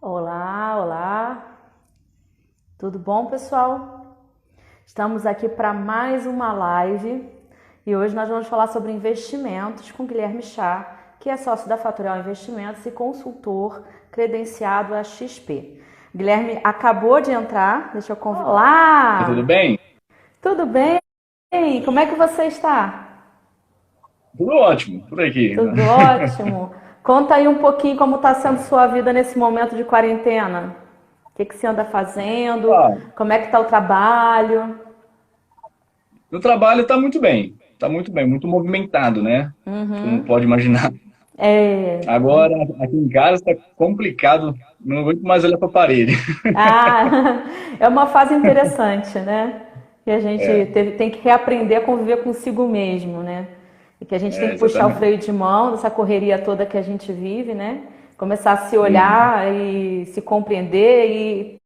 Olá, olá. Tudo bom, pessoal? Estamos aqui para mais uma live e hoje nós vamos falar sobre investimentos com Guilherme Chá, que é sócio da Fatorial Investimentos e consultor credenciado à XP. Guilherme acabou de entrar, deixa eu convidar. Tudo Olá! bem? Tudo bem? Como é que você está? Tudo ótimo por aqui. Tudo ótimo. Conta aí um pouquinho como está sendo sua vida nesse momento de quarentena. O que você anda fazendo? Ah, Como é que está o trabalho? o trabalho está muito bem, muito movimentado, né? Como pode imaginar. É, Agora, aqui em casa está complicado, não aguento mais olhar para a parede. ah, é uma fase interessante, né? Que a gente tem que reaprender a conviver consigo mesmo, né? E que a gente tem que puxar o Exatamente. freio de mão dessa correria toda que a gente vive, né? Começar a se Uhum. olhar e se compreender e,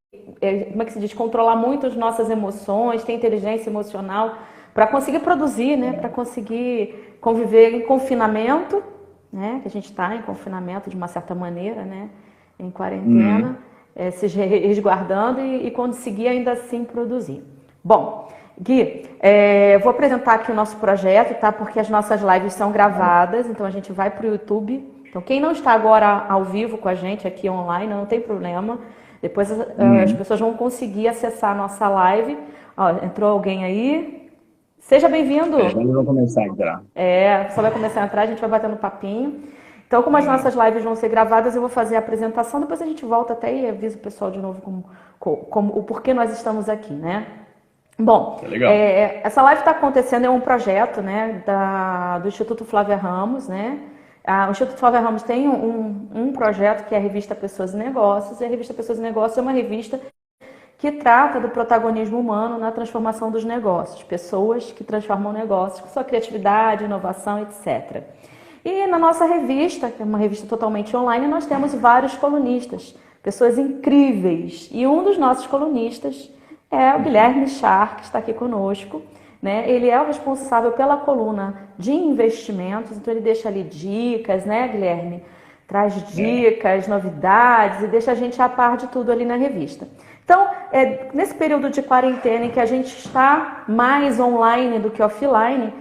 como é que se diz, controlar muito as nossas emoções, ter inteligência emocional para conseguir produzir, né? Para conseguir conviver em confinamento, né? Que a gente está em confinamento de uma certa maneira, né? Em quarentena, Uhum. se resguardando e conseguir ainda assim produzir. Bom, Gui, vou apresentar aqui o nosso projeto, tá? Porque as nossas lives são gravadas, então a gente vai para o YouTube. Então, quem não está agora ao vivo com a gente aqui online, não tem problema. Depois as Uhum. pessoas vão conseguir acessar a nossa live. Ó, entrou alguém aí. Seja Já bem-vindo. vamos começar a entrar. Só vai começar a entrar, a gente vai batendo papinho. Então, como as nossas lives vão ser gravadas, eu vou fazer a apresentação, depois a gente volta até e avisa o pessoal de novo como o porquê nós estamos aqui, né? Bom, Tá legal. essa live está acontecendo, é um projeto, né, do Instituto Flávia Ramos, né? O Instituto Flávia Ramos tem um projeto que é a revista Pessoas e Negócios, e a revista Pessoas e Negócios é uma revista que trata do protagonismo humano na transformação dos negócios, pessoas que transformam negócios com sua criatividade, inovação, etc. E na nossa revista, que é uma revista totalmente online, nós temos vários colunistas, pessoas incríveis. E um dos nossos colunistas é o Guilherme Char, que está aqui conosco. Né? Ele é o responsável pela coluna de investimentos, então ele deixa ali dicas, né, Guilherme? Traz É. dicas, novidades e deixa a gente a par de tudo ali na revista. Então, nesse período de quarentena em que a gente está mais online do que offline,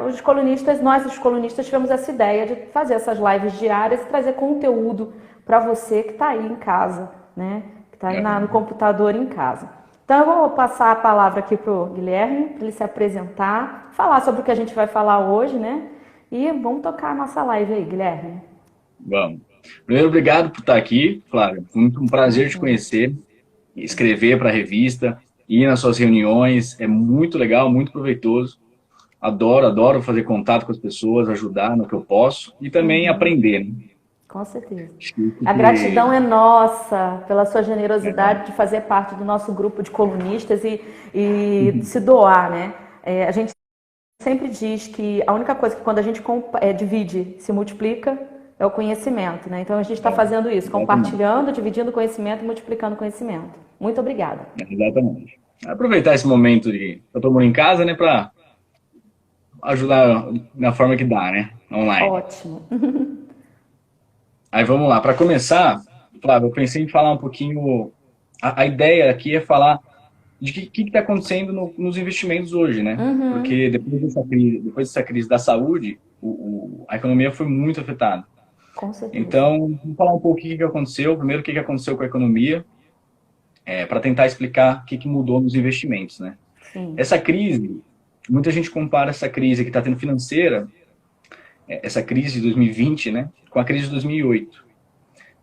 os colunistas, nós os colunistas tivemos essa ideia de fazer essas lives diárias e trazer conteúdo para você que está aí em casa, né? Que está aí no Uhum. computador em casa. Então eu vou passar a palavra aqui para o Guilherme, para ele se apresentar, falar sobre o que a gente vai falar hoje, né? E vamos tocar a nossa live aí, Guilherme. Vamos. Primeiro, obrigado por estar aqui, Flávio. Foi muito um prazer te Imagina. conhecer, escrever para a revista, ir nas suas reuniões. É muito legal, muito proveitoso. Adoro fazer contato com as pessoas, ajudar no que eu posso e também aprender, né? Com certeza. Acho que isso A gratidão que é nossa pela sua é, generosidade de fazer parte do nosso grupo de colunistas e se doar, né? A gente sempre diz que a única coisa que quando a gente divide, se multiplica, é o conhecimento, né? Então a gente está fazendo isso, exatamente, compartilhando, dividindo conhecimento e multiplicando conhecimento. Muito obrigada. exatamente. Aproveitar esse momento de eu tô morando em casa, né, para ajudar na forma que dá, né, online. Ótimo. Aí vamos lá, para começar, Flávio, eu pensei em falar um pouquinho. A ideia aqui é falar de que está acontecendo nos investimentos hoje, né? Porque depois dessa crise da saúde, a economia foi muito afetada. Com certeza. Então, vamos falar um pouco o que aconteceu. Primeiro, o que aconteceu com a economia, para tentar explicar o que mudou nos investimentos, né? Sim. Essa crise, muita gente compara essa crise que está tendo financeira, essa crise de 2020, né, com a crise de 2008,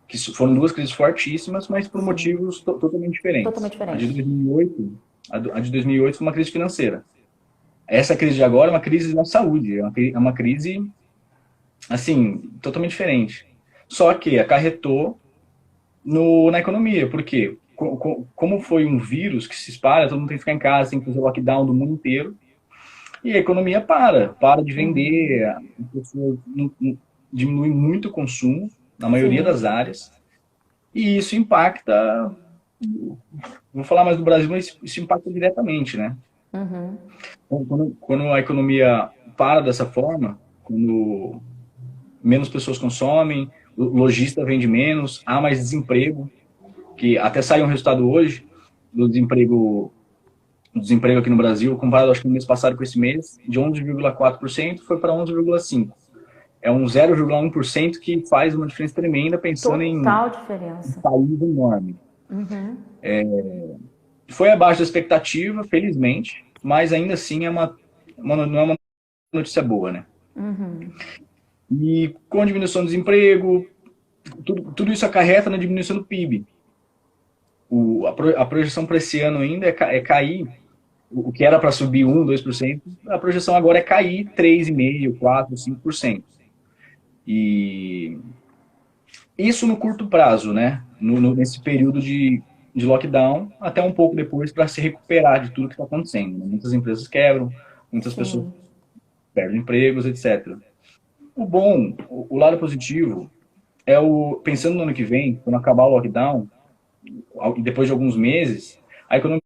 que foram duas crises fortíssimas, mas por Sim. motivos totalmente diferentes. Totalmente diferente. A de 2008 foi uma crise financeira. Essa crise de agora é uma crise da saúde, é uma crise, assim, totalmente diferente. Só que acarretou na economia, por quê? Como foi um vírus que se espalha, todo mundo tem que ficar em casa, tem que fazer lockdown do mundo inteiro, e a economia para de vender, as pessoas diminui muito o consumo, na maioria das Sim. áreas, e isso impacta, vou falar mais do Brasil, mas isso impacta diretamente, né? Então, quando a economia para dessa forma, quando menos pessoas consomem, o lojista vende menos, há mais desemprego, que até saiu um resultado hoje do desemprego aqui no Brasil, comparado acho que no mês passado com esse mês, de 11,4% foi para 11,5%. É um 0,1% que faz uma diferença tremenda pensando Total em diferença. país enorme. Uhum. Foi abaixo da expectativa, felizmente, mas ainda assim não é uma notícia boa, né? Uhum. E com a diminuição do desemprego, tudo isso acarreta na diminuição do PIB. A projeção para esse ano ainda é cair, o que era para subir 1, 2%, a projeção agora é cair 3,5%, 4%, 5%. E isso no curto prazo, né? Nesse período de lockdown, até um pouco depois para se recuperar de tudo que está acontecendo. Né? Muitas empresas quebram, muitas pessoas Sim. perdem empregos, etc. O lado positivo pensando no ano que vem, quando acabar o lockdown, e depois de alguns meses, a economia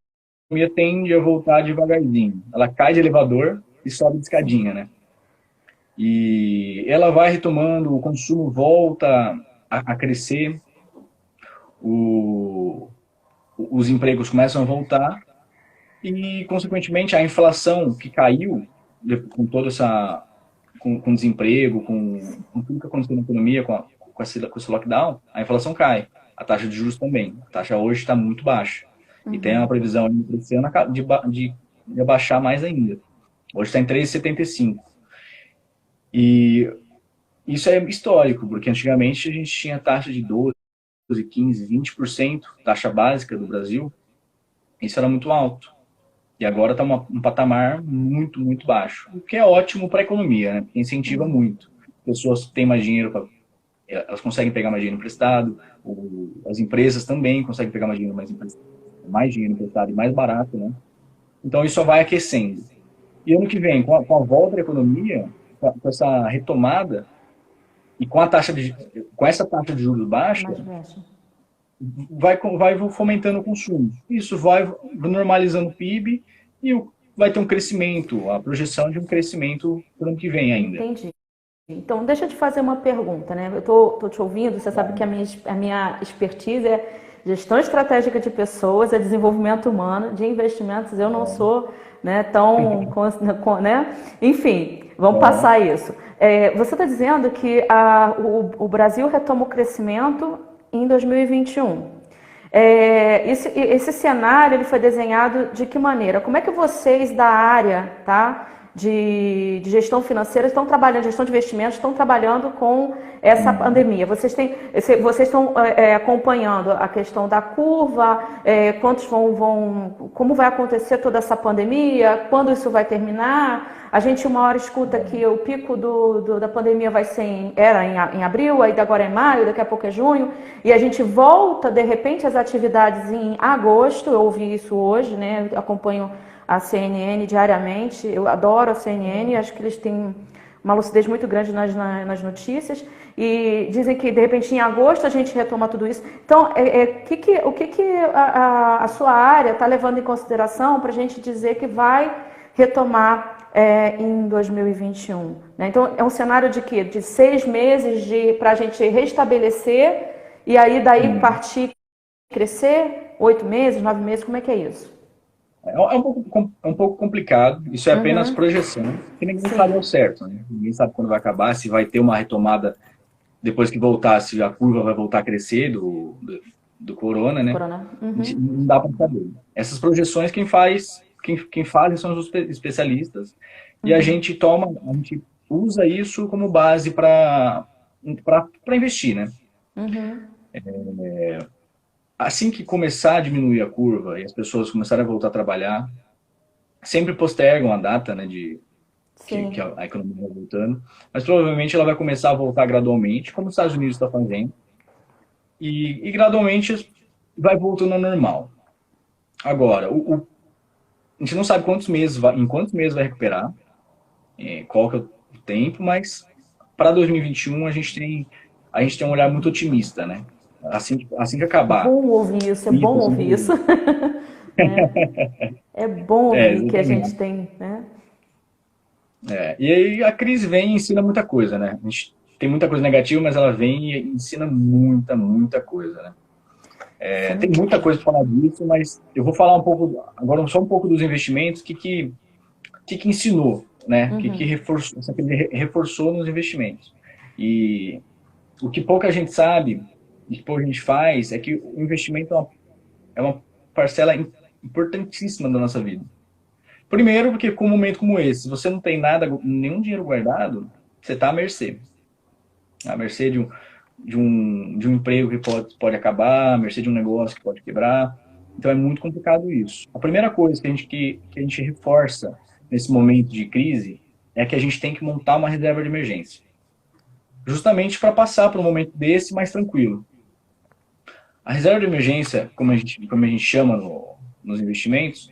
tende a voltar devagarzinho. Ela cai de elevador e sobe de escadinha, né? E ela vai retomando, o consumo volta a crescer, o, os empregos começam a voltar e, consequentemente, a inflação que caiu com toda essa com desemprego, com tudo que aconteceu na economia, com esse lockdown, a inflação cai. A taxa de juros também. A taxa hoje está muito baixa. E tem uma previsão para esse ano de abaixar mais ainda. Hoje está em 3,75. E isso é histórico, porque antigamente a gente tinha taxa de 12, 15, 20%, taxa básica do Brasil. Isso era muito alto. E agora está um patamar muito, muito baixo. O que é ótimo para a economia, né? Porque incentiva muito. Pessoas têm mais dinheiro, elas conseguem pegar mais dinheiro emprestado, as empresas também conseguem pegar mais dinheiro emprestado e mais barato, né? Então isso só vai aquecendo. E ano que vem, com a volta da economia, com essa retomada, e com essa taxa de juros baixa, Mais baixa. vai fomentando o consumo. Isso vai normalizando o PIB e vai ter um crescimento, a projeção de um crescimento para o ano que vem ainda. Entendi. Então, deixa eu te fazer uma pergunta, né? Eu tô te ouvindo, você sabe que a minha expertise é gestão estratégica de pessoas, é desenvolvimento humano, de investimentos. Eu não sou, né, né? Enfim, vamos passar isso. Você está dizendo que o Brasil retoma o crescimento em 2021. Esse cenário ele foi desenhado de que maneira? Como é que vocês da área, tá, de gestão financeira estão trabalhando, gestão de investimentos, estão trabalhando com essa pandemia? Vocês estão acompanhando a questão da curva, como vai acontecer toda essa pandemia, quando isso vai terminar? A gente uma hora escuta que o pico da pandemia era em abril, aí agora é maio, daqui a pouco é junho, e a gente volta de repente às atividades em agosto. Eu ouvi isso hoje, né? Eu acompanho a CNN diariamente, eu adoro a CNN, acho que eles têm uma lucidez muito grande nas notícias, e dizem que de repente em agosto a gente retoma tudo isso. Então, o que a sua área está levando em consideração para a gente dizer que vai retomar em 2021? Né? Então, é um cenário de quê? De 6 meses para a gente restabelecer e aí daí partir crescer? 8 meses, 9 meses, como é que é isso? É um pouco complicado, isso é apenas projeção, que ninguém sabe ao certo, né? Ninguém sabe quando vai acabar, se vai ter uma retomada depois que voltar, se a curva vai voltar a crescer do corona, né? Não dá para saber. Essas projeções quem fazem são os especialistas, e a gente usa isso como base para investir, né? Assim que começar a diminuir a curva e as pessoas começarem a voltar a trabalhar, sempre postergam a data, né, que a economia vai voltando, mas provavelmente ela vai começar a voltar gradualmente, como os Estados Unidos está fazendo, e gradualmente vai voltando ao normal. Agora, a gente não sabe em quantos meses vai recuperar, qual que é o tempo, mas para 2021 a gente tem um olhar muito otimista, né? Assim que acabar. Bom ouvir isso, é bom ouvir isso. É bom ouvir que a gente tem, né? E aí a crise vem e ensina muita coisa, né? A gente tem muita coisa negativa, mas ela vem e ensina muita coisa, né? Tem muita coisa para falar disso, mas eu vou falar um pouco, agora só um pouco dos investimentos, que ensinou, né? Que reforçou, reforçou nos investimentos. E o que pouca gente sabe, e que pouca gente faz, é que o investimento é uma parcela importantíssima da nossa vida. Primeiro, porque com um momento como esse, se você não tem nada, nenhum dinheiro guardado, você está à mercê. À mercê de um emprego que pode acabar, à mercê de um negócio que pode quebrar. Então é muito complicado isso. A primeira coisa que a gente reforça nesse momento de crise é que a gente tem que montar uma reserva de emergência. Justamente para passar por um momento desse mais tranquilo. A reserva de emergência, como a gente chama nos investimentos,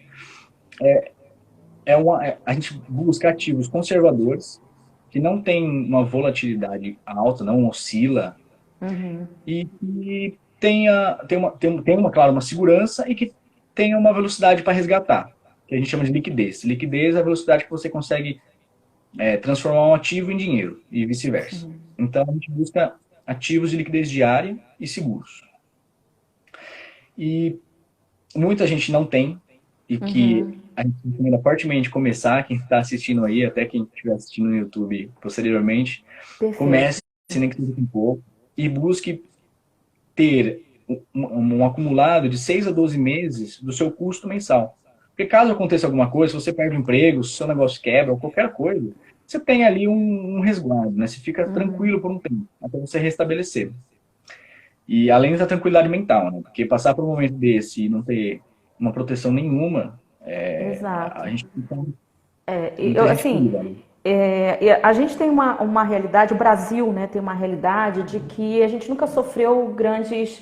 a gente busca ativos conservadores, que não tem uma volatilidade alta, não oscila, e tenha, claro, uma segurança e que tenha uma velocidade para resgatar, que a gente chama de liquidez. Liquidez é a velocidade que você consegue transformar um ativo em dinheiro e vice-versa. Então, a gente busca ativos de liquidez diária e seguros. E muita gente não tem, e que a gente recomenda fortemente começar, quem está assistindo aí, até quem estiver assistindo no YouTube posteriormente, comece, nem que seja um pouco, e busque ter um acumulado de 6 a 12 meses do seu custo mensal. Porque caso aconteça alguma coisa, se você perde o emprego, se o seu negócio quebra, ou qualquer coisa, você tem ali um resguardo, né? Você fica tranquilo por um tempo, até você restabelecer. E além da tranquilidade mental, né? Porque passar por um momento desse e não ter uma proteção nenhuma, Exato. a gente fica... A gente tem uma realidade, o Brasil, né, tem uma realidade de que a gente nunca sofreu grandes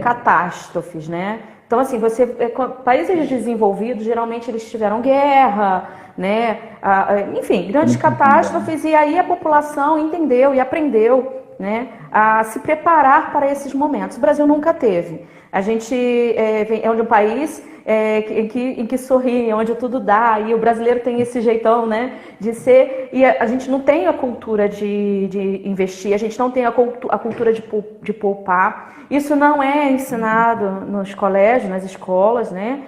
catástrofes, né? Então, assim, países desenvolvidos, geralmente eles tiveram guerra, né? Enfim, grandes catástrofes, e aí a população entendeu e aprendeu, né, a se preparar para esses momentos. O Brasil nunca teve. A gente é de um país em que sorri, onde tudo dá, e o brasileiro tem esse jeitão, né, de ser, e a gente não tem a cultura de investir, a gente não tem a cultura de poupar. Isso não é ensinado nos colégios, nas escolas, né?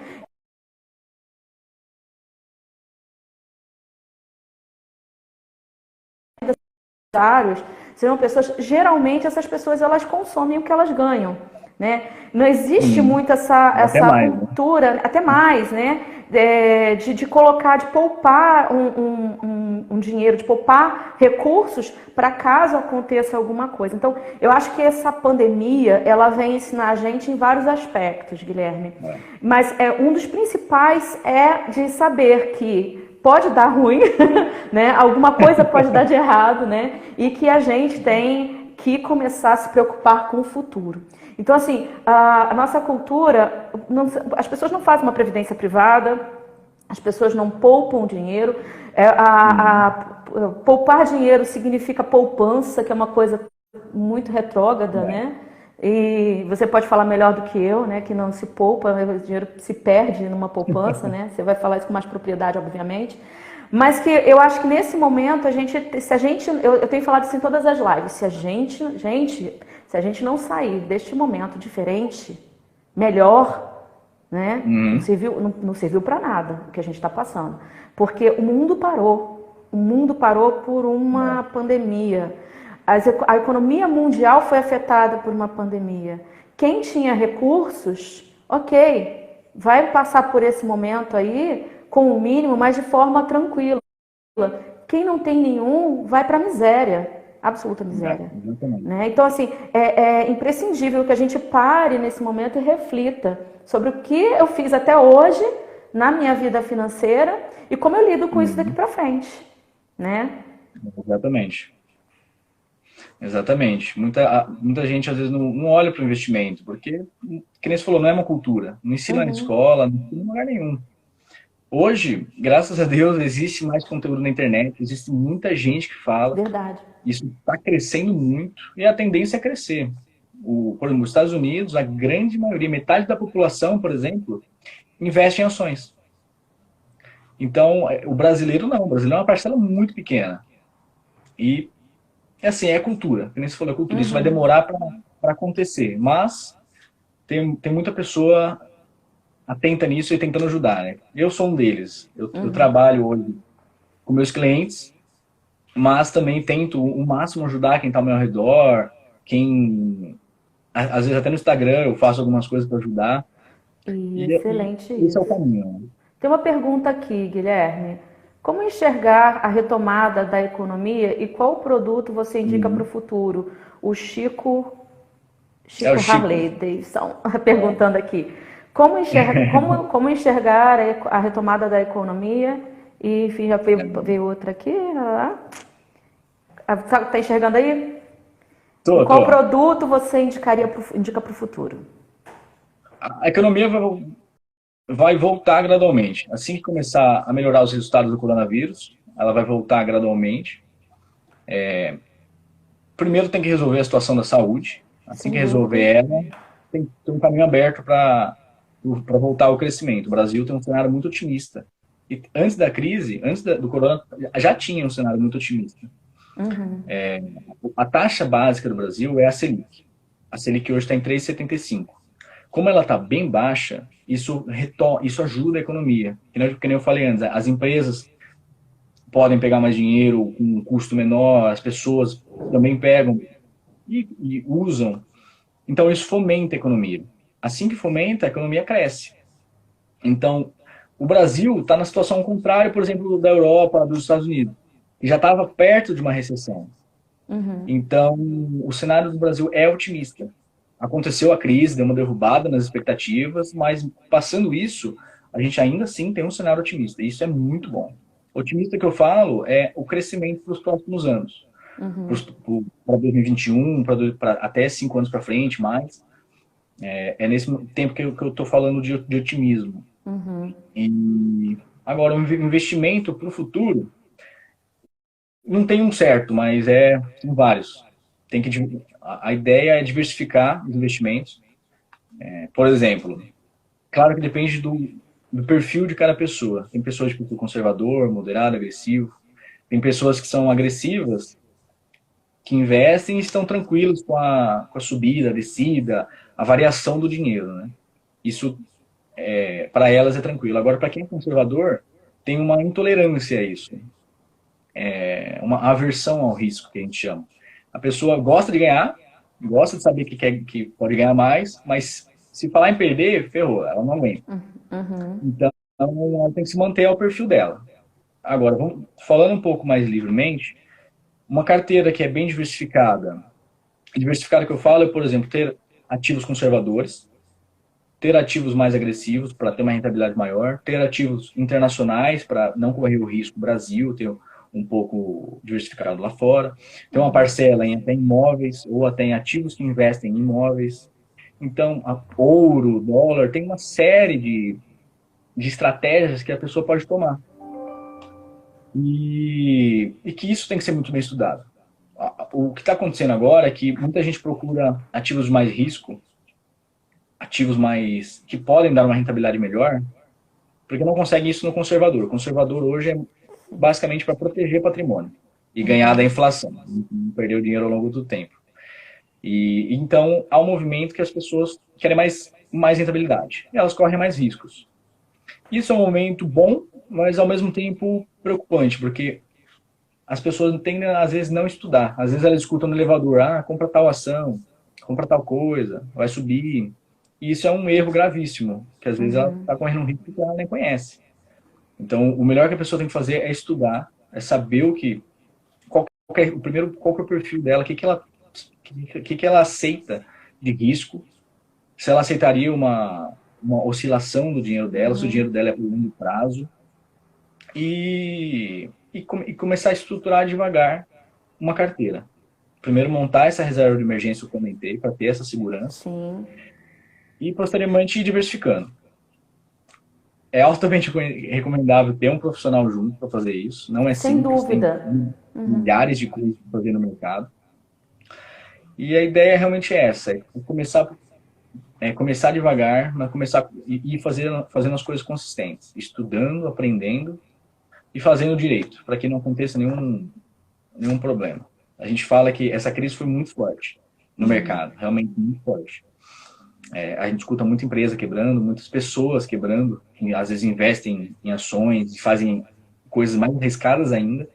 Serão pessoas, geralmente essas pessoas elas consomem o que elas ganham, né? Não existe muito essa cultura, até mais, né? De colocar, de poupar um dinheiro, de poupar recursos para caso aconteça alguma coisa. Então, eu acho que essa pandemia, ela vem ensinar a gente em vários aspectos, Guilherme. Mas um dos principais é de saber que pode dar ruim, né? Alguma coisa pode dar de errado, né? E que a gente tem que começar a se preocupar com o futuro. Então, assim, a nossa cultura, as pessoas não fazem uma previdência privada, as pessoas não poupam dinheiro. Poupar dinheiro significa poupança, que é uma coisa muito retrógrada, né? E você pode falar melhor do que eu, né? Que não se poupa, o dinheiro se perde numa poupança, né? Você vai falar isso com mais propriedade, obviamente. Mas que eu acho que nesse momento, eu tenho falado isso em todas as lives, se a gente não sair deste momento diferente, melhor, né? Não serviu para nada o que a gente está passando. Porque o mundo parou por uma pandemia. A economia mundial foi afetada por uma pandemia. Quem tinha recursos, ok, vai passar por esse momento aí com o mínimo, mas de forma tranquila. Quem não tem nenhum, vai para a miséria, absoluta miséria. Né? Então, assim, é imprescindível que a gente pare nesse momento e reflita sobre o que eu fiz até hoje na minha vida financeira e como eu lido com isso daqui para frente. Né? Exatamente. Muita gente às vezes não olha para o investimento, porque, que nem você falou, não é uma cultura. Não ensina na escola, não ensina em lugar nenhum. Hoje, graças a Deus, existe mais conteúdo na internet, existe muita gente que fala. Verdade. Isso está crescendo muito e a tendência é crescer. Por exemplo, nos Estados Unidos, a grande maioria, metade da população, por exemplo, investe em ações. Então, o brasileiro não. O brasileiro é uma parcela muito pequena. E é assim, é cultura, que nem você falou, é cultura, isso vai Uhum, demorar para acontecer, mas tem muita pessoa atenta nisso e tentando ajudar, né? Eu sou um deles, eu uhum. trabalho hoje com meus clientes, mas também tento o máximo ajudar quem está ao meu redor, às vezes até no Instagram eu faço algumas coisas para ajudar, E e excelente esse é o isso. caminho, né? Tem uma pergunta aqui, Guilherme. Como enxergar a retomada da economia e qual produto você indica para o Uhum. futuro? O É o Chico Chico. Harley Davidson É. perguntando aqui. Como enxergar a retomada da economia? E enfim, já veio outra aqui. Está enxergando aí? E Tô, qual tô. produto você indica para o futuro? A economia vai voltar gradualmente. Assim que começar a melhorar os resultados do coronavírus, ela vai voltar gradualmente. Primeiro tem que resolver a situação da saúde. Assim que Sem resolver dúvida. ela, tem que ter um caminho aberto para voltar ao crescimento. O Brasil tem um cenário muito otimista. E antes da crise, do corona, já tinha um cenário muito otimista. A taxa básica do Brasil é a Selic. A Selic hoje está em 3,75. Como ela está bem baixa, isso ajuda a economia. Que nem eu falei antes, as empresas podem pegar mais dinheiro com um custo menor, as pessoas também pegam e usam. Então, isso fomenta a economia. Assim que fomenta, a economia cresce. Então, o Brasil está na situação contrária, por exemplo, da Europa, dos Estados Unidos, que já estava perto de uma recessão. Então, o cenário do Brasil é otimista. Aconteceu a crise, deu uma derrubada nas expectativas, mas passando isso, a gente ainda assim tem um cenário otimista. E isso é muito bom. Otimista que eu falo é o crescimento para os próximos anos. Para 2021, para até 5 anos para frente, mais. É nesse tempo que eu estou falando de otimismo. E agora, o investimento para o futuro, não tem um certo, mas são vários. A ideia é diversificar os investimentos. Por exemplo, claro que depende do perfil de cada pessoa. Tem pessoas de perfil conservador, moderado, agressivo. Tem pessoas que são agressivas, que investem e estão tranquilos com a subida, a descida, a variação do dinheiro, né? Isso, para elas, é tranquilo. Agora, para quem é conservador, tem uma intolerância a isso, uma aversão ao risco, que a gente chama. A pessoa gosta de ganhar, gosta de saber que pode ganhar mais, mas se falar em perder, ferrou, ela não aguenta. Então, ela tem que se manter ao perfil dela. Agora, falando um pouco mais livremente, uma carteira que é bem diversificada, diversificada que eu falo é, por exemplo, ter ativos conservadores, ter ativos mais agressivos para ter uma rentabilidade maior, ter ativos internacionais para não correr o risco Brasil, ter um pouco diversificado lá fora, ter uma parcela em até imóveis ou até em ativos que investem em imóveis. Então, ouro, dólar, tem uma série de estratégias que a pessoa pode tomar. E que isso tem que ser muito bem estudado. O que está acontecendo agora é que muita gente procura ativos de mais risco, ativos mais que podem dar uma rentabilidade melhor, porque não consegue isso no conservador. O conservador hoje é basicamente para proteger patrimônio e ganhar da inflação, não perder o dinheiro ao longo do tempo. E então há um movimento que as pessoas querem mais rentabilidade, e elas correm mais riscos. Isso é um momento bom, mas ao mesmo tempo preocupante, porque as pessoas tendem, às vezes, não estudar. Às vezes elas escutam no elevador, compra tal ação, compra tal coisa, vai subir. E isso é um erro gravíssimo, que às vezes ela está correndo um risco que ela nem conhece. Então, o melhor que a pessoa tem que fazer é estudar, é saber qual que é o perfil dela, o que ela aceita de risco, se ela aceitaria uma oscilação do dinheiro dela, se o dinheiro dela é por longo prazo, e começar a estruturar devagar uma carteira. Primeiro montar essa reserva de emergência que eu comentei, para ter essa segurança, Sim, e posteriormente ir diversificando. É altamente recomendável ter um profissional junto para fazer isso. Não é sem simples, tem dúvida. milhares de coisas para fazer no mercado. E a ideia realmente é essa, começar devagar, mas começar e fazendo as coisas consistentes, estudando, aprendendo e fazendo direito, para que não aconteça nenhum problema. A gente fala que essa crise foi muito forte no mercado, realmente muito forte. A gente escuta muita empresa quebrando, muitas pessoas quebrando, que às vezes investem em ações e fazem coisas mais arriscadas ainda.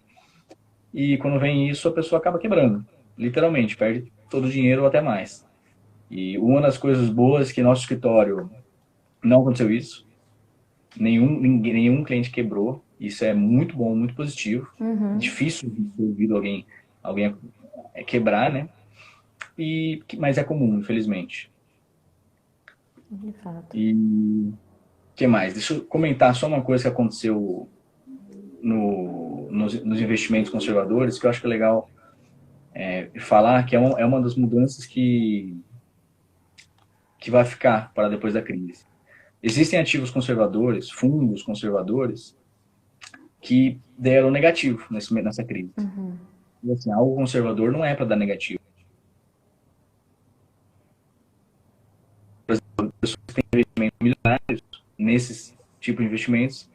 E quando vem isso, a pessoa acaba quebrando, literalmente, perde todo o dinheiro ou até mais. E uma das coisas boas é que nosso escritório não aconteceu isso, nenhum cliente quebrou, isso é muito bom, muito positivo. Difícil de ter ouvido alguém quebrar, né? Mas é comum, infelizmente. De fato. E o que mais? Deixa eu comentar só uma coisa que aconteceu nos investimentos conservadores, que eu acho que é legal falar, que é uma das mudanças que vai ficar para depois da crise. Existem ativos conservadores, fundos conservadores, que deram negativo nessa crise. E assim, algo conservador não é para dar negativo. Pessoas que têm investimentos milionários nesses tipos de investimentos,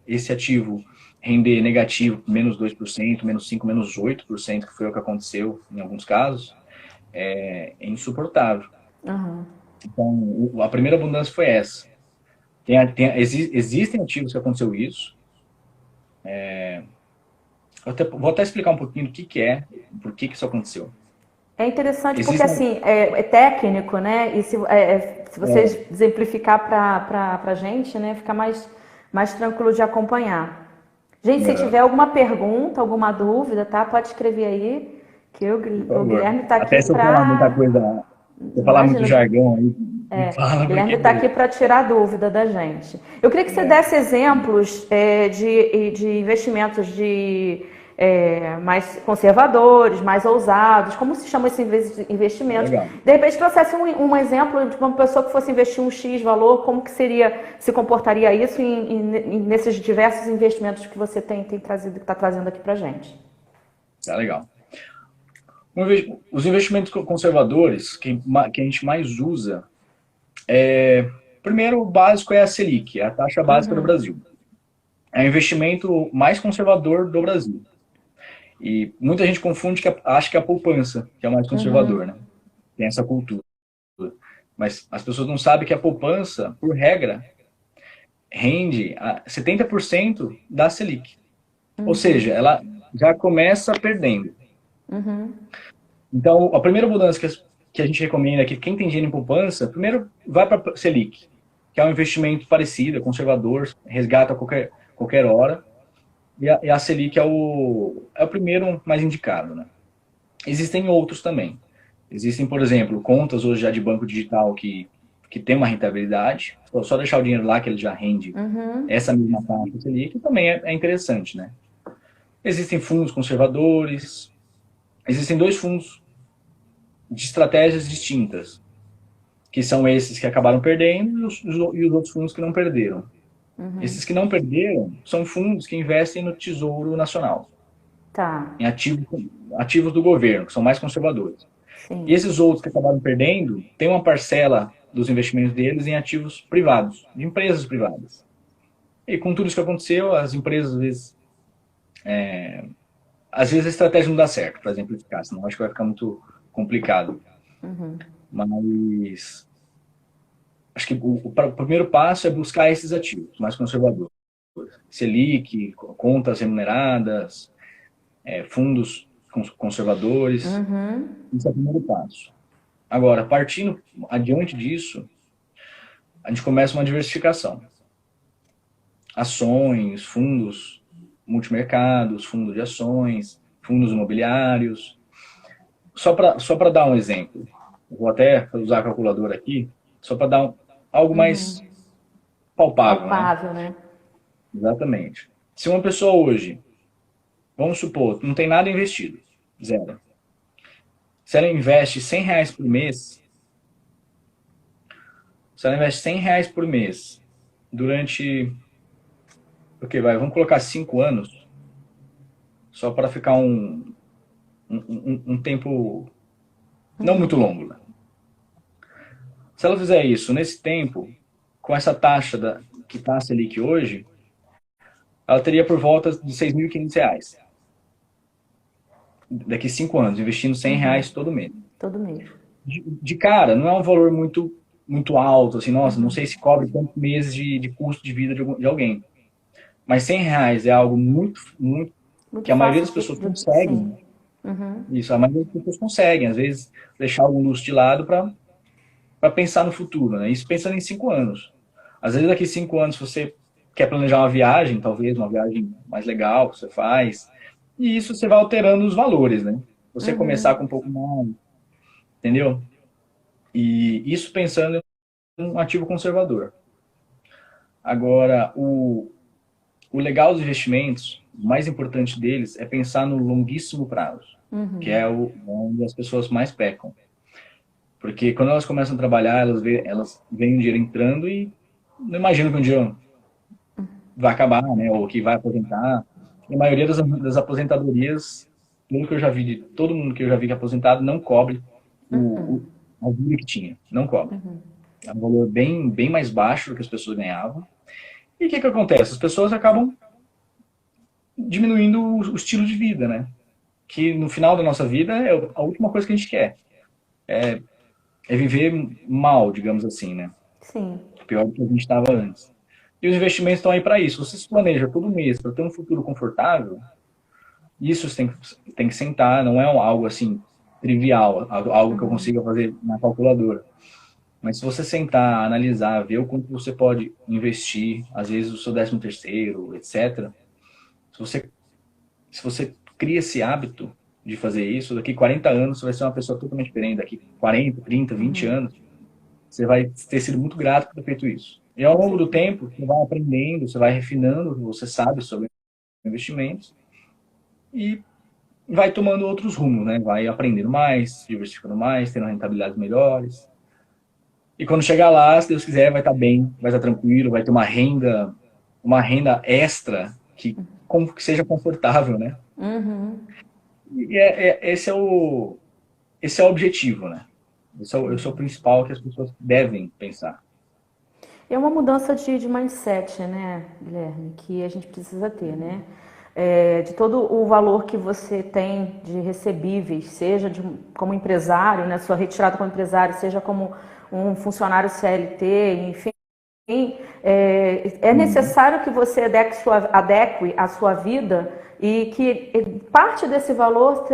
esse ativo render negativo, menos 2%, menos 5%, menos 8%, que foi o que aconteceu em alguns casos, é insuportável. Então, a primeira abundância foi essa. Existem ativos que aconteceu isso. Vou até explicar um pouquinho do que é, por que isso aconteceu. É interessante porque, Existem, assim, é técnico, né? E se você exemplificar para a gente, né, fica mais tranquilo de acompanhar. Gente, se tiver alguma pergunta, alguma dúvida, tá? Pode escrever aí, que por o favor. Guilherme está aqui Até se eu falar muita para... coisa, se eu falar muito Imagina, jargão aí, me o fala, Guilherme porque está aqui para tirar dúvida da gente. Eu queria que você desse exemplos de investimentos mais conservadores, mais ousados. Como se chama esses investimentos? legal. De repente, trouxesse um exemplo de uma pessoa que fosse investir um X valor, como que se comportaria isso nesses diversos investimentos que você tem trazido, que está trazendo aqui para a gente. Tá legal. Os investimentos conservadores que a gente mais usa, primeiro o básico é a Selic, é a taxa básica do Brasil. É o investimento mais conservador do Brasil. E muita gente confunde, acha que é a poupança que é o mais conservador, né? Tem essa cultura. Mas as pessoas não sabem que a poupança, por regra, rende a 70% da Selic. Ou seja, ela já começa perdendo. Então, a primeira mudança que a gente recomenda é que quem tem dinheiro em poupança, primeiro vai para a Selic, que é um investimento parecido, é conservador, resgata a qualquer hora. E a Selic é o primeiro mais indicado, né? Existem outros também. Existem, por exemplo, contas hoje já de banco digital que tem uma rentabilidade. Só deixar o dinheiro lá que ele já rende essa mesma taxa Selic também é interessante, né? Existem fundos conservadores. Existem dois fundos de estratégias distintas, que são esses que acabaram perdendo e os outros fundos que não perderam. Esses que não perderam são fundos que investem no Tesouro Nacional, em ativos do governo, que são mais conservadores. Sim. E esses outros que acabaram perdendo, tem uma parcela dos investimentos deles em ativos privados, de empresas privadas. E com tudo isso que aconteceu, as empresas, às vezes a estratégia não dá certo, para exemplificar, senão acho que vai ficar muito complicado. Mas acho que o primeiro passo é buscar esses ativos mais conservadores. Selic, contas remuneradas, fundos conservadores. Esse é o primeiro passo. Agora, partindo adiante disso, a gente começa uma diversificação. Ações, fundos multimercados, fundos de ações, fundos imobiliários. Só para dar um exemplo, eu vou até usar a calculadora aqui, só para dar algo mais palpável, né? Exatamente. Se uma pessoa hoje, vamos supor, não tem nada investido, zero. Se ela investe R$100 por mês, durante, vamos colocar 5 anos, só para ficar um tempo não muito longo, né? Se ela fizer isso nesse tempo, com essa taxa que está a Selic hoje, ela teria por volta de R$6.500. daqui 5 anos, investindo R$ 100 todo mês. Todo mês. De cara, não é um valor muito alto, assim, nossa, não sei se cobre tantos meses de custo de vida de alguém. Mas R$ 100 é algo muito, que Muito a maioria fácil das pessoas sim. conseguem. Isso, a maioria das pessoas conseguem, às vezes, deixar algum luxo de lado para pensar no futuro, né? Isso pensando em 5 anos. Às vezes, daqui 5 anos, você quer planejar uma viagem, talvez uma viagem mais legal que você faz, e isso você vai alterando os valores, né? Você começar com um pouco mais, entendeu? E isso pensando em um ativo conservador. Agora, o legal dos investimentos, o mais importante deles, é pensar no longuíssimo prazo, que é onde as pessoas mais pecam. Porque quando elas começam a trabalhar, elas veem o dinheiro entrando e não imaginam que um dia vai acabar, né? Ou que vai aposentar. E a maioria das aposentadorias, pelo que eu já vi de todo mundo que eu já vi que é aposentado, não cobre a vida que tinha. Não cobre. É um valor bem mais baixo do que as pessoas ganhavam. E o que acontece? As pessoas acabam diminuindo o estilo de vida, né? Que no final da nossa vida é a última coisa que a gente quer. É viver mal, digamos assim, né? Sim. Pior do que a gente estava antes. E os investimentos estão aí para isso. Você se planeja todo mês para ter um futuro confortável, isso você tem que sentar, não é algo assim trivial, algo que eu consiga fazer na calculadora. Mas se você sentar, analisar, ver o quanto você pode investir, às vezes o seu 13º, etc. Se você, se você cria esse hábito de fazer isso, daqui 40 anos você vai ser uma pessoa totalmente diferente. Daqui 40, 30, 20 anos, você vai ter sido muito grato por ter feito isso. E ao longo do tempo, você vai aprendendo, você vai refinando o que você sabe sobre investimentos e vai tomando outros rumos, né? Vai aprendendo mais, diversificando mais, tendo rentabilidades melhores. E quando chegar lá, se Deus quiser, vai estar bem, vai estar tranquilo, vai ter uma renda extra que seja confortável, né? E esse é o objetivo, né? Esse é o principal que as pessoas devem pensar. É uma mudança de mindset, né, Guilherme, que a gente precisa ter, né? É, de todo o valor que você tem de recebíveis, seja como empresário, né, sua retirada como empresário, seja como um funcionário CLT, enfim, é necessário que você adeque a sua vida e que parte desse valor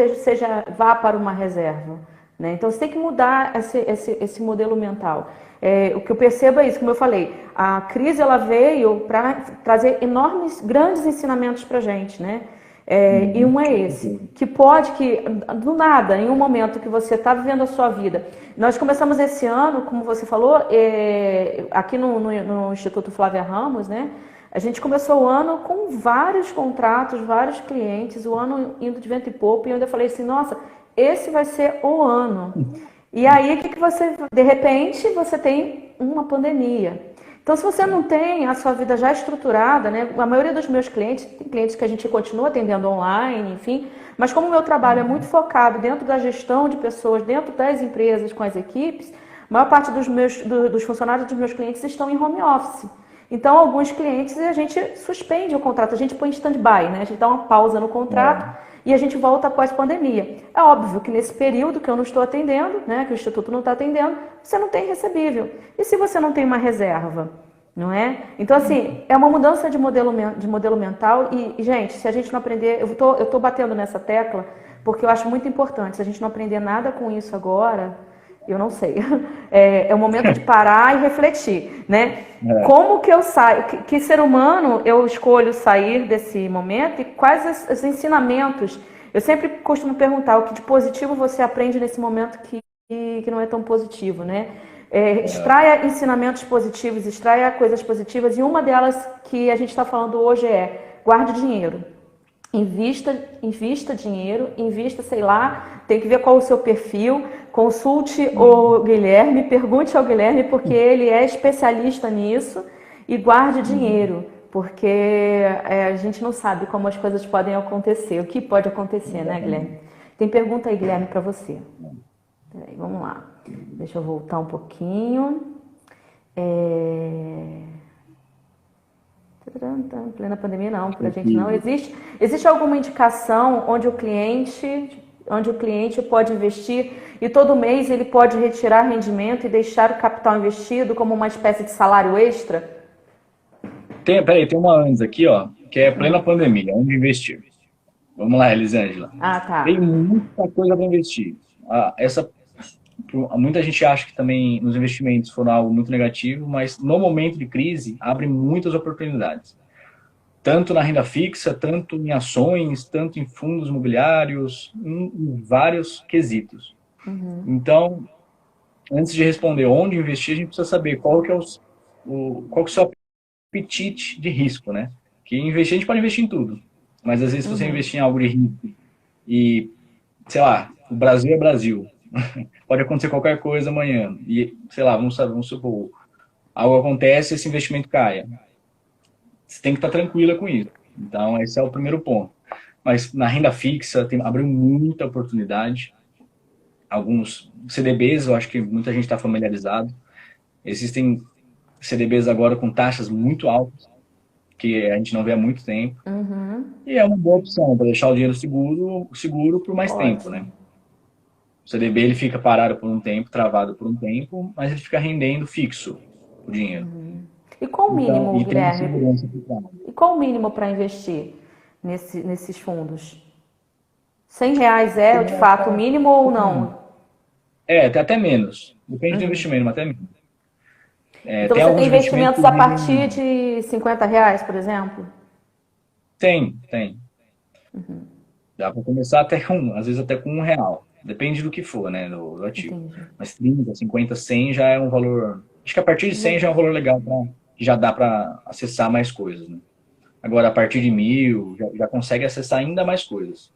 vá para uma reserva. Né? Então você tem que mudar esse modelo mental. O que eu percebo é isso, como eu falei, a crise ela veio para trazer enormes, grandes ensinamentos para a gente, né? E um é esse, que do nada, em um momento que você está vivendo a sua vida. Nós começamos esse ano, como você falou, aqui no Instituto Flávia Ramos, né? A gente começou o ano com vários contratos, vários clientes, o ano indo de vento e popa, e eu ainda falei assim, nossa, esse vai ser o ano. E aí, de repente, você tem uma pandemia. Então, se você não tem a sua vida já estruturada, né? A maioria dos meus clientes, tem clientes que a gente continua atendendo online, enfim, mas como o meu trabalho é muito focado dentro da gestão de pessoas, dentro das empresas, com as equipes, a maior parte dos funcionários dos meus clientes estão em home office. Então, alguns clientes a gente suspende o contrato, a gente põe em stand-by, né? A gente dá uma pausa no contrato e a gente volta após a pandemia. É óbvio que nesse período que eu não estou atendendo, né, que o Instituto não está atendendo, você não tem recebível. E se você não tem uma reserva? Não é? Então, assim, é uma mudança de modelo mental e, gente, se a gente não aprender... Eu tô batendo nessa tecla porque eu acho muito importante. Se a gente não aprender nada com isso agora, eu não sei. É o momento de parar e refletir, né? Como que eu saio? Que ser humano eu escolho sair desse momento e quais os ensinamentos? Eu sempre costumo perguntar o que de positivo você aprende nesse momento que não é tão positivo, né? Extraia ensinamentos positivos, extraia coisas positivas, e uma delas que a gente está falando hoje é guarde dinheiro. Invista dinheiro, invista, sei lá, tem que ver qual o seu perfil, consulte o Guilherme, pergunte ao Guilherme, porque ele é especialista nisso, e guarde dinheiro, porque a gente não sabe como as coisas podem acontecer, o que pode acontecer, né, Guilherme? Tem pergunta aí, Guilherme, para você. Peraí, vamos lá. Deixa eu voltar um pouquinho. Plena pandemia não, pra gente não. Existe alguma indicação onde o cliente onde o cliente pode investir e todo mês ele pode retirar rendimento e deixar o capital investido como uma espécie de salário extra? Peraí, tem uma antes aqui, ó, que é plena pandemia, onde investir. Vamos lá, Elisângela. Ah, Tem tá. muita coisa para investir. Muita gente acha que também nos investimentos foram algo muito negativo, mas no momento de crise abre muitas oportunidades. Tanto na renda fixa, tanto em ações, tanto em fundos imobiliários, em vários quesitos. Então, antes de responder onde investir, a gente precisa saber qual que é qual que é o seu apetite de risco, né? Que investir, a gente pode investir em tudo. Mas às vezes, se você investir em algo de risco e, sei lá, o Brasil é Brasil, pode acontecer qualquer coisa amanhã. E, sei lá, vamos supor, algo acontece e esse investimento caia. Você tem que estar tranquila com isso. Então, esse é o primeiro ponto. Mas na renda fixa, abriu muita oportunidade. Alguns CDBs, eu acho que muita gente está familiarizado. Existem CDBs agora com taxas muito altas, que a gente não vê há muito tempo. E é uma boa opção para deixar o dinheiro seguro por mais tempo, né? Ótimo. O CDB ele fica parado por um tempo, travado por um tempo, mas ele fica rendendo fixo o dinheiro. E qual o Então, mínimo, e tem uma Guilherme? segurança por trás. E qual o mínimo para investir nesses fundos? R$ 100 é de fato o mínimo ou não? Tem até menos. Depende do investimento, mas até menos. Então Tem você tem alguns investimentos que investimentos a partir exigem. de R$ 50, por exemplo? Tem. Dá para começar às vezes até com R$ 1. Depende do que for, né, do ativo. Entendi. Mas 30, 50, 100 já é um valor. Acho que a partir de 100 já é um valor legal, que já dá para acessar mais coisas, né? Agora, a partir de 1.000, já consegue acessar ainda mais coisas.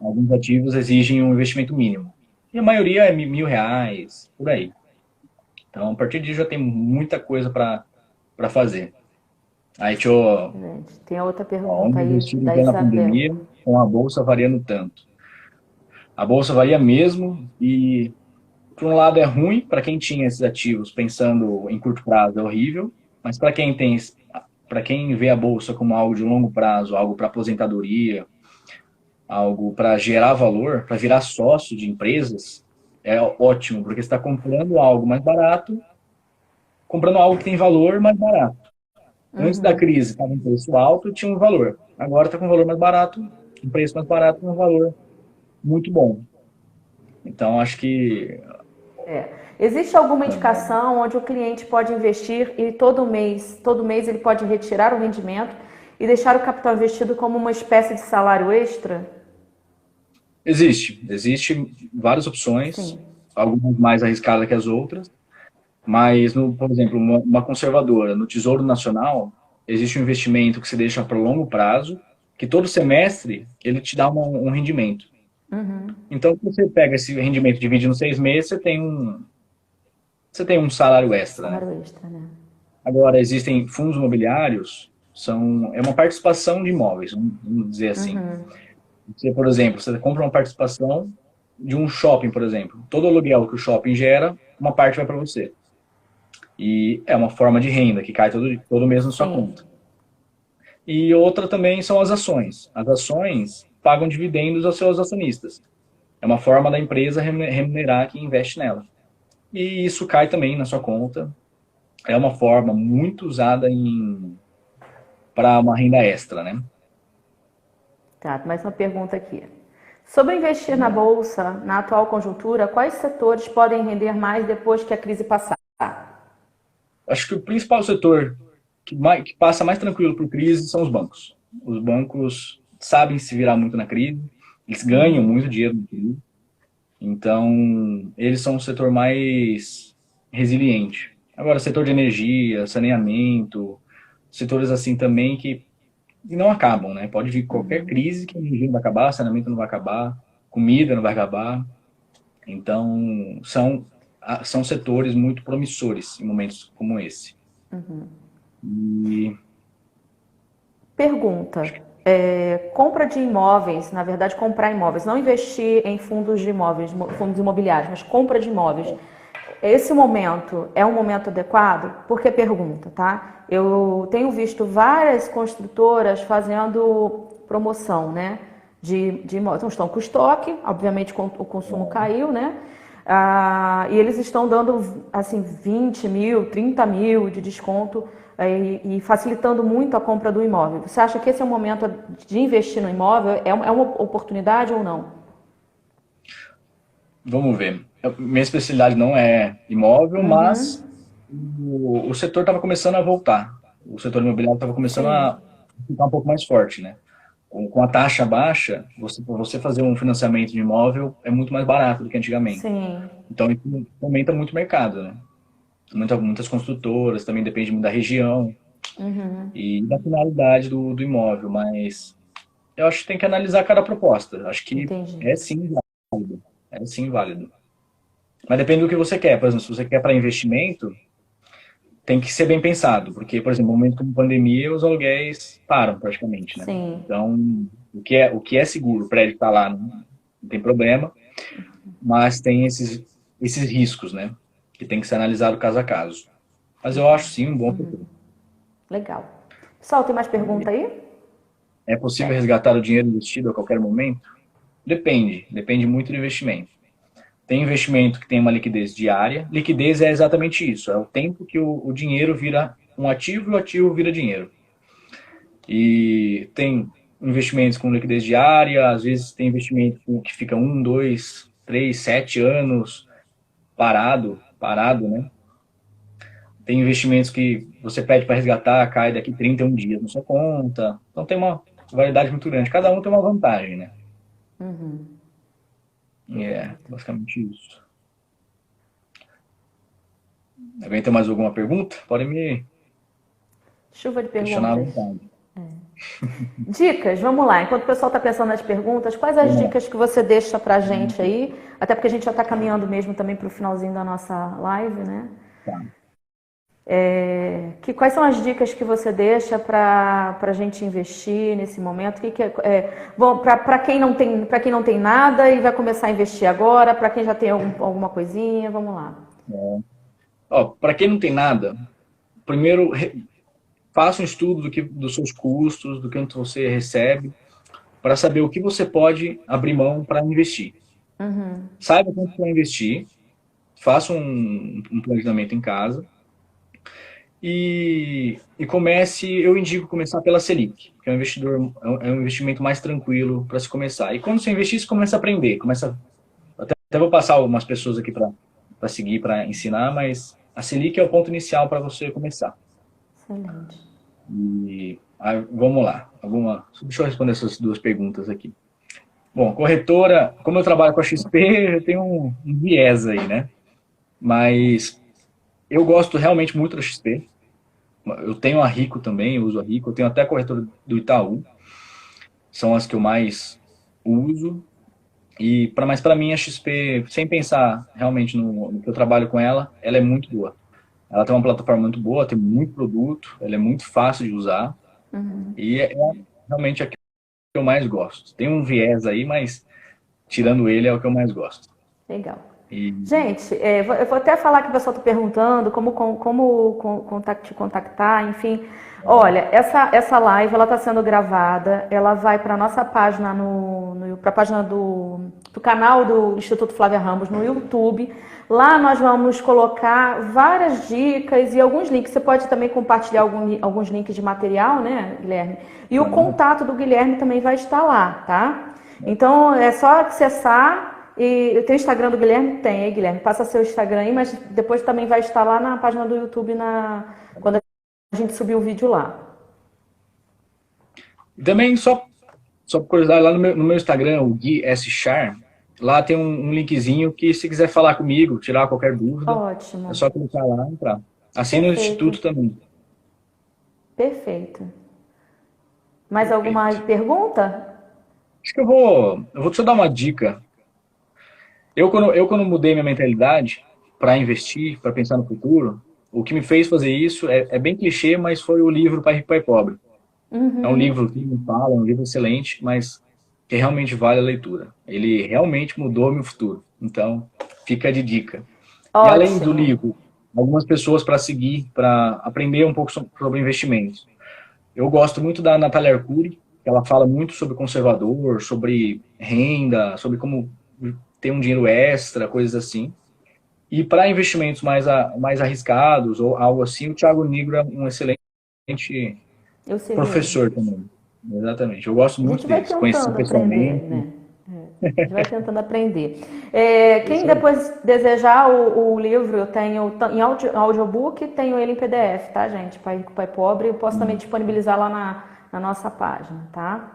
Alguns ativos exigem um investimento mínimo. E a maioria é R$ 1.000, por aí. Então, a partir disso já tem muita coisa para fazer. Aí, Gente, tem outra pergunta onde aí investir em da plena Isabel. pandemia, com a bolsa variando tanto. A bolsa varia mesmo e, por um lado, é ruim para quem tinha esses ativos pensando em curto prazo, é horrível, mas para quem vê a bolsa como algo de longo prazo, algo para aposentadoria, algo para gerar valor, para virar sócio de empresas, é ótimo, porque você está comprando algo mais barato, comprando algo que tem valor mais barato. Antes da crise estava um preço alto e tinha um valor. Agora está com um valor mais barato, um preço mais barato e um valor muito bom. Então, acho que Existe alguma indicação onde o cliente pode investir e todo mês ele pode retirar o rendimento e deixar o capital investido como uma espécie de salário extra? existe várias opções, Sim. algumas mais arriscadas que as outras, mas, por exemplo, uma conservadora, no Tesouro Nacional, existe um investimento que se deixa para longo prazo, que todo semestre ele te dá um rendimento. Então, se você pega esse rendimento e divide nos 6 meses, você tem um salário extra, né? Salário extra, né? Agora, existem fundos imobiliários, é uma participação de imóveis, vamos dizer assim. Você, por exemplo, você compra uma participação de um shopping, por exemplo. Todo aluguel que o shopping gera, uma parte vai para você. E é uma forma de renda que cai todo mês na sua Sim. conta. E outra também são as ações. As ações pagam dividendos aos seus acionistas. É uma forma da empresa remunerar quem investe nela. E isso cai também na sua conta. É uma forma muito usada para uma renda extra, né? Tá, mais uma pergunta aqui. Sobre investir na bolsa, na atual conjuntura, quais setores podem render mais depois que a crise passar? Acho que o principal setor que passa mais tranquilo por crise são os bancos. Os bancos sabem se virar muito na crise, eles ganham muito dinheiro na crise, então eles são o setor mais resiliente. Agora, setor de energia, saneamento, setores assim também que não acabam, né? Pode vir qualquer crise que a energia não vai acabar, saneamento não vai acabar, comida não vai acabar. Então, são setores muito promissores em momentos como esse. E Pergunta. Compra de imóveis, na verdade, comprar imóveis, não investir em fundos de imóveis, fundos imobiliários, mas compra de imóveis. Esse momento é um momento adequado? Por que pergunta, tá? Eu tenho visto várias construtoras fazendo promoção, né? de imóveis. Então, estão com estoque, obviamente o consumo caiu, né? E eles estão dando assim 20 mil, 30 mil de desconto e facilitando muito a compra do imóvel. Você acha que esse é o momento de investir no imóvel? É uma oportunidade ou não? Vamos ver. Minha especialidade não é imóvel, mas Uhum, o setor estava começando a voltar. O setor imobiliário estava começando sim, a ficar um pouco mais forte, né? Com a taxa baixa, você fazer um financiamento de imóvel é muito mais barato do que antigamente. sim. Então, isso aumenta muito o mercado, né? Muitas construtoras, também depende muito da região Uhum, e da finalidade do imóvel, mas eu acho que tem que analisar cada proposta. Acho que entendi. é sim válido. É sim válido. Mas depende do que você quer. Por exemplo, se você quer para investimento, tem que ser bem pensado, porque, por exemplo, no momento como pandemia, os aluguéis param praticamente, né? Sim, Então, o que é seguro, o prédio está lá, não tem problema, mas tem esses riscos, né? Que tem que ser analisado caso a caso. Mas eu acho sim um bom futuro. legal. Pessoal, tem mais pergunta aí? É possível É. resgatar o dinheiro investido a qualquer momento? Depende muito do investimento. Tem investimento que tem uma liquidez diária. Liquidez é exatamente isso, é o tempo que o dinheiro vira um ativo e o ativo vira dinheiro. E tem investimentos com liquidez diária, às vezes tem investimento que fica 1, 2, 3, 7 anos parado, né? Tem investimentos que você pede para resgatar, cai daqui 31 dias na sua conta. Então tem uma variedade muito grande. Cada um tem uma vantagem, né? E é Perfeito. basicamente isso. Alguém tem mais alguma pergunta? Pode me Chuva de questionar à perguntas. vontade. Dicas, vamos lá. Enquanto o pessoal está pensando nas perguntas, quais as Bom, dicas que você deixa para a gente aí? Até porque a gente já está caminhando mesmo também para o finalzinho da nossa live, né? tá. Quais são as dicas que você deixa para a gente investir nesse momento? Bom, para quem não tem nada e vai começar a investir agora, para quem já tem alguma coisinha, vamos lá. Ó, para quem não tem nada, primeiro faça um estudo dos seus custos, do quanto você recebe, para saber o que você pode abrir mão para investir. Saiba quanto você vai investir, faça um planejamento em casa e comece, eu indico começar pela Selic, que é um é um investimento mais tranquilo para se começar. E quando você investir, você começa a aprender, até vou passar algumas pessoas aqui para seguir, para ensinar, mas a Selic é o ponto inicial para você começar. Excelente. E aí, vamos lá. Deixa eu responder essas duas perguntas aqui. Bom, corretora, como eu trabalho com a XP, eu tenho um viés aí, né? Mas eu gosto realmente muito da XP. Eu tenho a Rico também, eu uso a Rico. Eu tenho até a corretora do Itaú. São as que eu mais uso. Mas para mim a XP, sem pensar realmente no que eu trabalho com ela, ela é muito boa. Ela tem uma plataforma muito boa, tem muito produto, ela é muito fácil de usar e é realmente a que eu mais gosto. Tem um viés aí, mas tirando ele é o que eu mais gosto. Legal. E Gente, eu vou até falar que o pessoal está perguntando te contactar, enfim. Olha, essa live ela está sendo gravada, ela vai para a nossa página para a página do canal do Instituto Flávia Ramos no YouTube. Lá nós vamos colocar várias dicas e alguns links. Você pode também compartilhar alguns links de material, né, Guilherme? E o claro, contato do Guilherme também vai estar lá, tá? Então é só acessar. E tem o Instagram do Guilherme? Tem, aí, Guilherme. Passa seu Instagram aí, mas depois também vai estar lá na página do YouTube quando a gente subir o vídeo lá. e também só por curiosidade, lá no meu Instagram, o Gui S. Char, lá tem um linkzinho que se quiser falar comigo, tirar qualquer dúvida, é Ótimo. só clicar lá e entrar. Assim no Perfeito. Instituto também. Perfeito. Mais alguma Perfeito. pergunta? Acho que eu vou te dar uma dica. Eu quando mudei minha mentalidade para investir, para pensar no futuro, o que me fez fazer isso é bem clichê, mas foi o livro Pai Rico, Pai Pobre. É um livro que me fala, é um livro excelente, mas que realmente vale a leitura. Ele realmente mudou meu futuro. Então, fica de dica. E além do Ótimo. livro, algumas pessoas para seguir, para aprender um pouco sobre investimentos. Eu gosto muito da Natália Arcuri. ela fala muito sobre conservador, sobre renda, sobre como ter um dinheiro extra, coisas assim. E para investimentos mais arriscados ou algo assim, o Thiago Nigro é um excelente Eu sigo ele. professor também. Exatamente. Eu gosto A muito gente vai dele. Conheci tentando aprender, pessoalmente. né? A gente vai tentando aprender. Quem Isso aí. depois desejar o livro, eu tenho em audiobook, tenho ele em PDF, tá, gente? Pai Rico, Pai Pobre, eu posso também disponibilizar lá na nossa página, tá?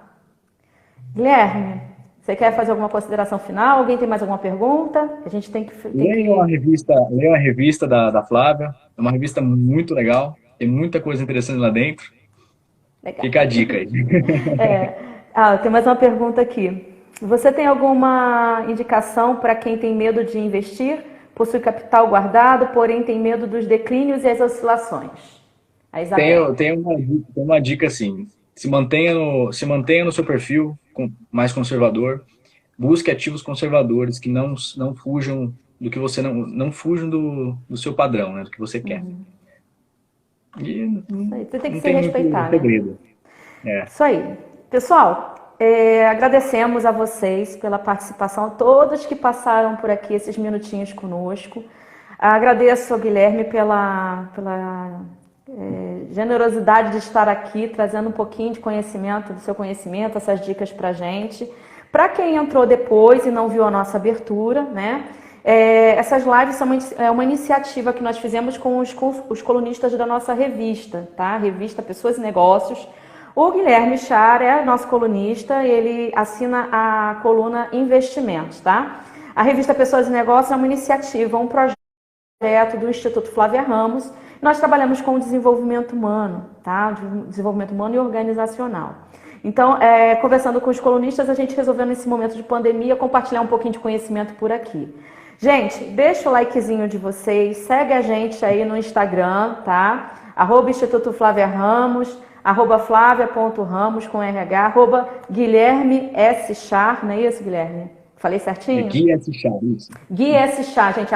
Guilherme, você quer fazer alguma consideração final? Alguém tem mais alguma pergunta? A gente tem que... Leiam a revista da Flávia. É uma revista muito legal. Tem muita coisa interessante lá dentro. Legal. Fica a dica aí. Tem mais uma pergunta aqui. Você tem alguma indicação para quem tem medo de investir, possui capital guardado, porém tem medo dos declínios e as oscilações? A Isabela. Tem uma dica assim. Se mantenha no seu perfil mais conservador. Busque ativos conservadores que não fujam do que você não fujam do seu padrão, né? Do que você quer. E Isso aí. Você tem que não se tem muito respeitar, né? segredo. É. Isso aí. Pessoal, agradecemos a vocês pela participação, todos que passaram por aqui esses minutinhos conosco. Agradeço ao Guilherme pela generosidade de estar aqui, trazendo um pouquinho de conhecimento, do seu conhecimento, essas dicas pra gente. Para quem entrou depois e não viu a nossa abertura, né? Essas lives são uma iniciativa que nós fizemos com os colunistas da nossa revista, tá? Revista Pessoas e Negócios. O Guilherme Char é nosso colunista, ele assina a coluna Investimentos, tá? A revista Pessoas e Negócios é uma iniciativa, um projeto do Instituto Flávia Ramos. Nós trabalhamos com o desenvolvimento humano, tá? Desenvolvimento humano e organizacional. Então, conversando com os colunistas, a gente resolveu nesse momento de pandemia compartilhar um pouquinho de conhecimento por aqui. Gente, deixa o likezinho de vocês, segue a gente aí no Instagram, tá? @Instituto Flávia Ramos, @Flavia.Ramos com RH, @Guilherme S. Char, não é isso, Guilherme? Falei certinho? Gui S. Char, isso. Gui S. Char, gente,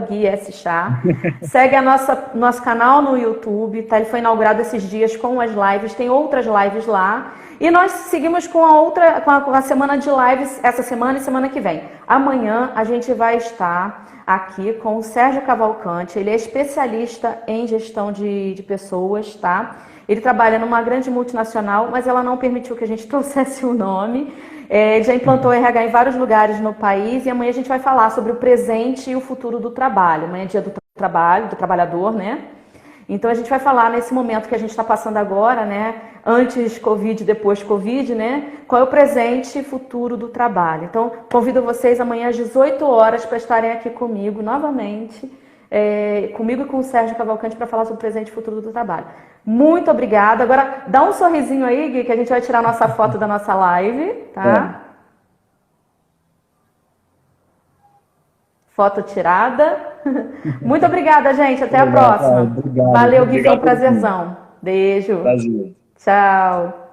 @Gui S. Char. Segue nosso canal no YouTube, tá? Ele foi inaugurado esses dias com as lives, tem outras lives lá. E nós seguimos com a semana de lives, essa semana e semana que vem. Amanhã a gente vai estar aqui com o Sérgio Cavalcante, ele é especialista em gestão de pessoas, tá? Ele trabalha numa grande multinacional, mas ela não permitiu que a gente trouxesse o nome. Ele já implantou RH em vários lugares no país e amanhã a gente vai falar sobre o presente e o futuro do trabalho. Amanhã é dia do trabalho, do trabalhador, né? Então a gente vai falar nesse momento que a gente está passando agora, né? Antes Covid, depois Covid, né? Qual é o presente e futuro do trabalho. Então convido vocês amanhã às 18 horas para estarem aqui comigo novamente, comigo e com o Sérgio Cavalcante para falar sobre o presente e futuro do trabalho. Muito obrigada. Agora dá um sorrisinho aí, Gui, que a gente vai tirar nossa foto da nossa live, tá? Foto tirada. Muito obrigada, gente. Até a próxima. Obrigado. Valeu, Gui. Foi um Obrigado por tudo. prazerzão. Beijo. Prazer. Tchau.